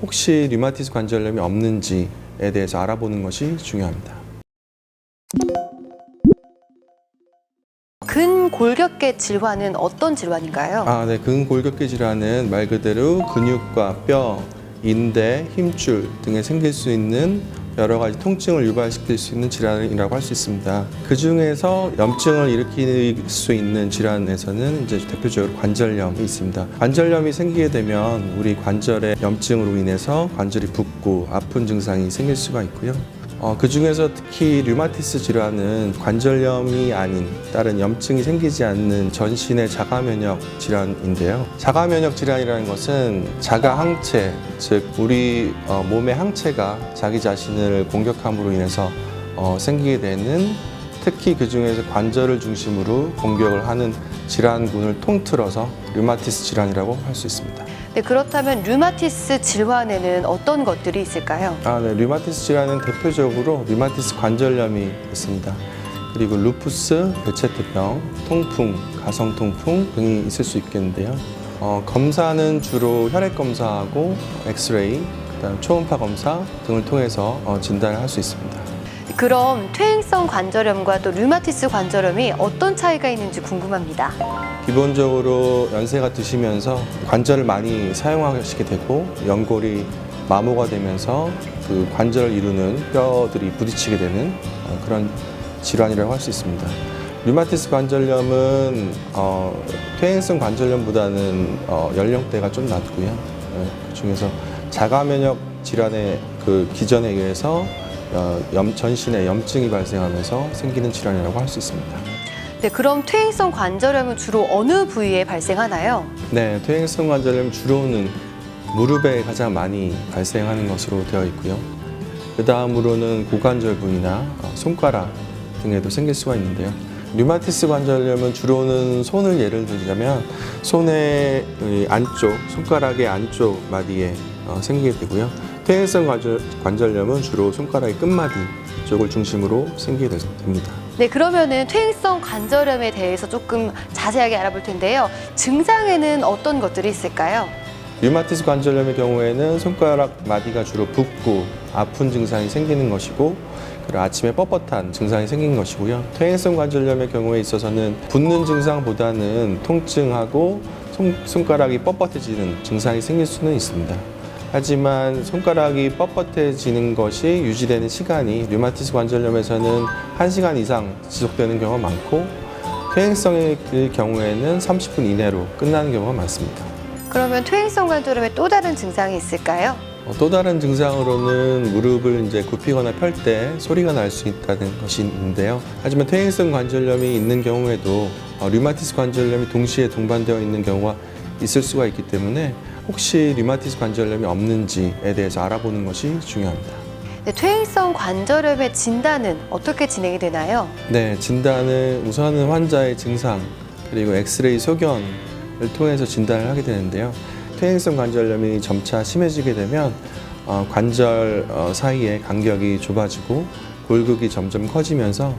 혹시 류마티스 관절염이 없는지에 대해서 알아보는 것이 중요합니다. 근골격계 질환은 어떤 질환인가요? 네, 근골격계 질환은 말 그대로 근육과 뼈, 인대, 힘줄 등에 생길 수 있는 여러 가지 통증을 유발시킬 수 있는 질환이라고 할 수 있습니다. 그 중에서 염증을 일으킬 수 있는 질환에서는 이제 대표적으로 관절염이 있습니다. 관절염이 생기게 되면 우리 관절의 염증으로 인해서 관절이 붓고 아픈 증상이 생길 수가 있고요. 그 중에서 특히 류마티스 질환은 관절염이 아닌 다른 염증이 생기지 않는 전신의 자가면역 질환인데요. 자가면역 질환이라는 것은 자가항체, 즉 우리 몸의 항체가 자기 자신을 공격함으로 인해서 생기게 되는, 특히 그 중에서 관절을 중심으로 공격을 하는 질환군을 통틀어서 류마티스 질환이라고 할 수 있습니다. 네, 그렇다면 류마티스 질환에는 어떤 것들이 있을까요? 네, 류마티스 질환은 대표적으로 류마티스 관절염이 있습니다. 그리고 루푸스, 베체트병, 통풍, 가성통풍 등이 있을 수 있겠는데요. 검사는 주로 혈액 검사하고 엑스레이, 그다음 초음파 검사 등을 통해서 진단을 할 수 있습니다. 그럼 퇴행성 관절염과 또 류마티스 관절염이 어떤 차이가 있는지 궁금합니다. 기본적으로 연세가 드시면서 관절을 많이 사용하시게 되고 연골이 마모가 되면서 그 관절을 이루는 뼈들이 부딪히게 되는 그런 질환이라고 할 수 있습니다. 류마티스 관절염은 퇴행성 관절염보다는 연령대가 좀 낮고요. 그 중에서 자가면역 질환의 그 기전에 의해서 전신에 염증이 발생하면서 생기는 질환이라고 할 수 있습니다. 네, 그럼 퇴행성 관절염은 주로 어느 부위에 발생하나요? 네, 퇴행성 관절염 주로는 무릎에 가장 많이 발생하는 것으로 되어 있고요. 그 다음으로는 고관절 부위나 손가락 등에도 생길 수가 있는데요. 류마티스 관절염은 주로는 손을 예를 들자면 손의 안쪽, 손가락의 안쪽 마디에 생기게 되고요. 퇴행성 관절염은 주로 손가락의 끝마디 쪽을 중심으로 생기게 됩니다. 네, 그러면은 퇴행성 관절염에 대해서 조금 자세하게 알아볼 텐데요. 증상에는 어떤 것들이 있을까요? 류마티스 관절염의 경우에는 손가락 마디가 주로 붓고 아픈 증상이 생기는 것이고, 그리고 아침에 뻣뻣한 증상이 생긴 것이고요. 퇴행성 관절염의 경우에 있어서는 붓는 증상보다는 통증하고 손가락이 뻣뻣해지는 증상이 생길 수는 있습니다. 하지만 손가락이 뻣뻣해지는 것이 유지되는 시간이 류마티스 관절염에서는 1시간 이상 지속되는 경우가 많고, 퇴행성의 경우에는 30분 이내로 끝나는 경우가 많습니다. 그러면 퇴행성 관절염에 또 다른 증상이 있을까요? 또 다른 증상으로는 무릎을 이제 굽히거나 펼 때 소리가 날 수 있다는 것이 있는데요. 하지만 퇴행성 관절염이 있는 경우에도 류마티스 관절염이 동시에 동반되어 있는 경우가 있을 수가 있기 때문에 혹시 류마티스 관절염이 없는지에 대해서 알아보는 것이 중요합니다. 네, 퇴행성 관절염의 진단은 어떻게 진행이 되나요? 네, 진단은 우선은 환자의 증상 그리고 엑스레이 소견을 통해서 진단을 하게 되는데요. 퇴행성 관절염이 점차 심해지게 되면 관절 사이의 간격이 좁아지고 골격이 점점 커지면서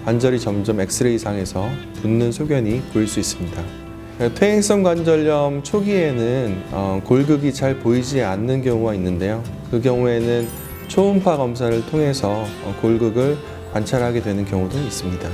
관절이 점점 엑스레이상에서 붓는 소견이 보일 수 있습니다. 퇴행성 관절염 초기에는 골격이 잘 보이지 않는 경우가 있는데요. 그 경우에는 초음파 검사를 통해서 골격을 관찰하게 되는 경우도 있습니다.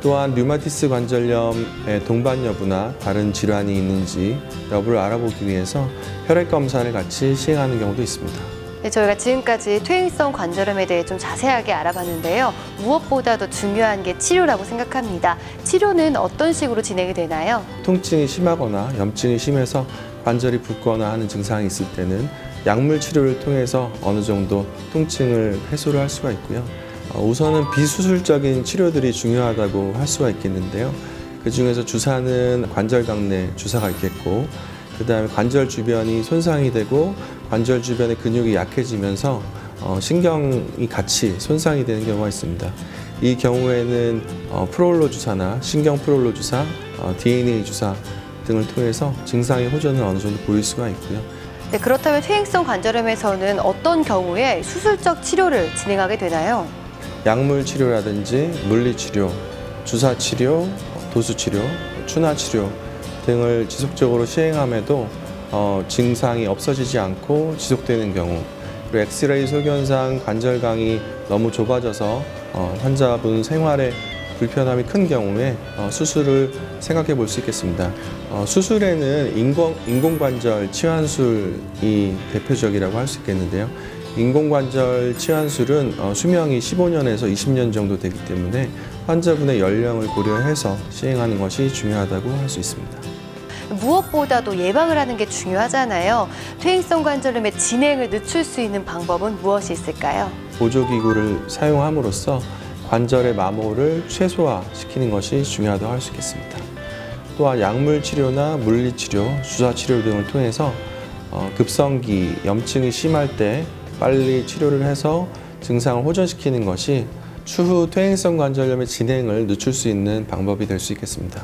또한 류마티스 관절염의 동반 여부나 다른 질환이 있는지 여부를 알아보기 위해서 혈액 검사를 같이 시행하는 경우도 있습니다. 네, 저희가 지금까지 퇴행성 관절염에 대해 좀 자세하게 알아봤는데요. 무엇보다도 중요한 게 치료라고 생각합니다. 치료는 어떤 식으로 진행이 되나요? 통증이 심하거나 염증이 심해서 관절이 붓거나 하는 증상이 있을 때는 약물 치료를 통해서 어느 정도 통증을 해소를 할 수가 있고요. 우선은 비수술적인 치료들이 중요하다고 할 수가 있겠는데요. 그 중에서 주사는 관절 강내 주사가 있겠고, 그 다음에 관절 주변이 손상이 되고 관절 주변의 근육이 약해지면서 신경이 같이 손상이 되는 경우가 있습니다. 이 경우에는 프롤로 주사나 신경 프롤로 주사, DNA 주사 등을 통해서 증상의 호전을 어느 정도 보일 수가 있고요. 네, 그렇다면 퇴행성 관절염에서는 어떤 경우에 수술적 치료를 진행하게 되나요? 약물 치료라든지 물리 치료, 주사 치료, 도수 치료, 추나 치료 등을 지속적으로 시행함에도 증상이 없어지지 않고 지속되는 경우, 그리고 엑스레이 소견상 관절강이 너무 좁아져서 환자분 생활에 불편함이 큰 경우에 수술을 생각해 볼 수 있겠습니다. 수술에는 인공관절 치환술이 대표적이라고 할 수 있겠는데요. 인공관절 치환술은 수명이 15년에서 20년 정도 되기 때문에 환자분의 연령을 고려해서 시행하는 것이 중요하다고 할 수 있습니다. 무엇보다도 예방을 하는 게 중요하잖아요. 퇴행성 관절염의 진행을 늦출 수 있는 방법은 무엇이 있을까요? 보조기구를 사용함으로써 관절의 마모를 최소화시키는 것이 중요하다고 할 수 있겠습니다. 또한 약물 치료나 물리 치료, 주사 치료 등을 통해서 급성기, 염증이 심할 때 빨리 치료를 해서 증상을 호전시키는 것이 추후 퇴행성 관절염의 진행을 늦출 수 있는 방법이 될 수 있겠습니다.